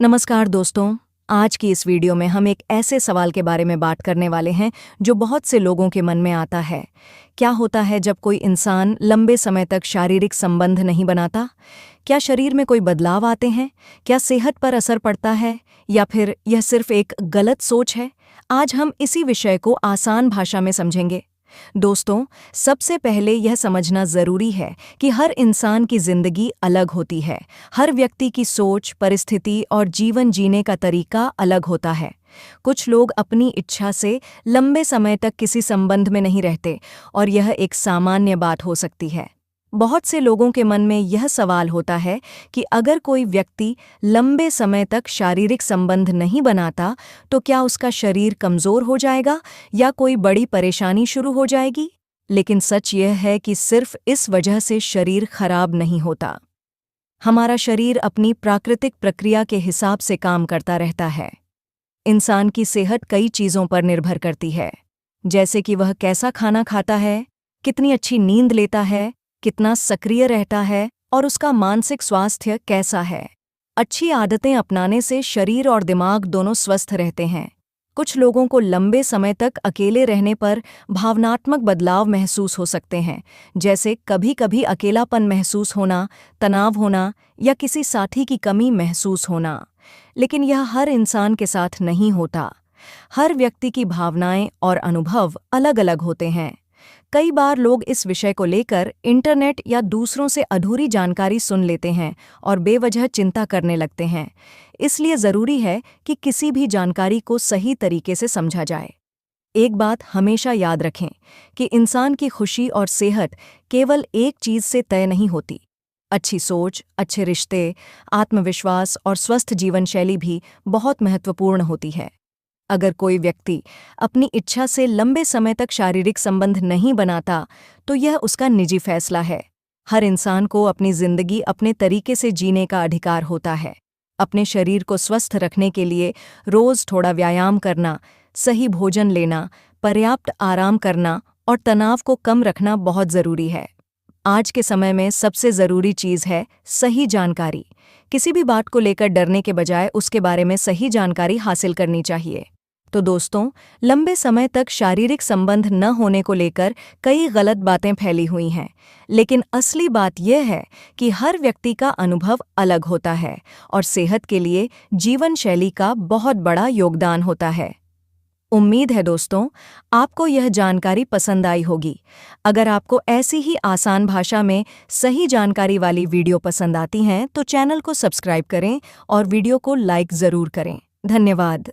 नमस्कार दोस्तों। आज की इस वीडियो में हम एक ऐसे सवाल के बारे में बात करने वाले हैं जो बहुत से लोगों के मन में आता है। क्या होता है जब कोई इंसान लंबे समय तक शारीरिक संबंध नहीं बनाता? क्या शरीर में कोई बदलाव आते हैं? क्या सेहत पर असर पड़ता है या फिर यह सिर्फ एक गलत सोच है? आज हम इसी विषय को आसान भाषा में समझेंगे। दोस्तों, सबसे पहले यह समझना जरूरी है कि हर इंसान की जिंदगी अलग होती है। हर व्यक्ति की सोच, परिस्थिति और जीवन जीने का तरीका अलग होता है। कुछ लोग अपनी इच्छा से लंबे समय तक किसी संबंध में नहीं रहते और यह एक सामान्य बात हो सकती है। बहुत से लोगों के मन में यह सवाल होता है कि अगर कोई व्यक्ति लंबे समय तक शारीरिक संबंध नहीं बनाता तो क्या उसका शरीर कमजोर हो जाएगा या कोई बड़ी परेशानी शुरू हो जाएगी? लेकिन सच यह है कि सिर्फ इस वजह से शरीर खराब नहीं होता। हमारा शरीर अपनी प्राकृतिक प्रक्रिया के हिसाब से काम करता रहता है। इंसान की सेहत कई चीज़ों पर निर्भर करती है, जैसे कि वह कैसा खाना खाता है, कितनी अच्छी नींद लेता है, कितना सक्रिय रहता है और उसका मानसिक स्वास्थ्य कैसा है। अच्छी आदतें अपनाने से शरीर और दिमाग दोनों स्वस्थ रहते हैं। कुछ लोगों को लंबे समय तक अकेले रहने पर भावनात्मक बदलाव महसूस हो सकते हैं, जैसे कभी-कभी अकेलापन महसूस होना, तनाव होना या किसी साथी की कमी महसूस होना। लेकिन यह हर इंसान के साथ नहीं होता। हर व्यक्ति की भावनाएं और अनुभव अलग-अलग होते हैं। कई बार लोग इस विषय को लेकर इंटरनेट या दूसरों से अधूरी जानकारी सुन लेते हैं और बेवजह चिंता करने लगते हैं। इसलिए ज़रूरी है कि किसी भी जानकारी को सही तरीके से समझा जाए। एक बात हमेशा याद रखें कि इंसान की खुशी और सेहत केवल एक चीज़ से तय नहीं होती। अच्छी सोच, अच्छे रिश्ते, आत्मविश्वास और स्वस्थ जीवन शैली भी बहुत महत्वपूर्ण होती है। अगर कोई व्यक्ति अपनी इच्छा से लंबे समय तक शारीरिक संबंध नहीं बनाता, तो यह उसका निजी फैसला है। हर इंसान को अपनी जिंदगी अपने तरीके से जीने का अधिकार होता है। अपने शरीर को स्वस्थ रखने के लिए रोज थोड़ा व्यायाम करना, सही भोजन लेना, पर्याप्त आराम करना और तनाव को कम रखना बहुत जरूरी है। आज के समय में सबसे जरूरी चीज है सही जानकारी। किसी भी बात को लेकर डरने के बजाय उसके बारे में सही जानकारी हासिल करनी चाहिए। तो दोस्तों, लंबे समय तक शारीरिक संबंध न होने को लेकर कई गलत बातें फैली हुई हैं, लेकिन असली बात यह है कि हर व्यक्ति का अनुभव अलग होता है और सेहत के लिए जीवन शैली का बहुत बड़ा योगदान होता है। उम्मीद है दोस्तों, आपको यह जानकारी पसंद आई होगी। अगर आपको ऐसी ही आसान भाषा में सही जानकारी वाली वीडियो पसंद आती हैं तो चैनल को सब्सक्राइब करें और वीडियो को लाइक ज़रूर करें। धन्यवाद।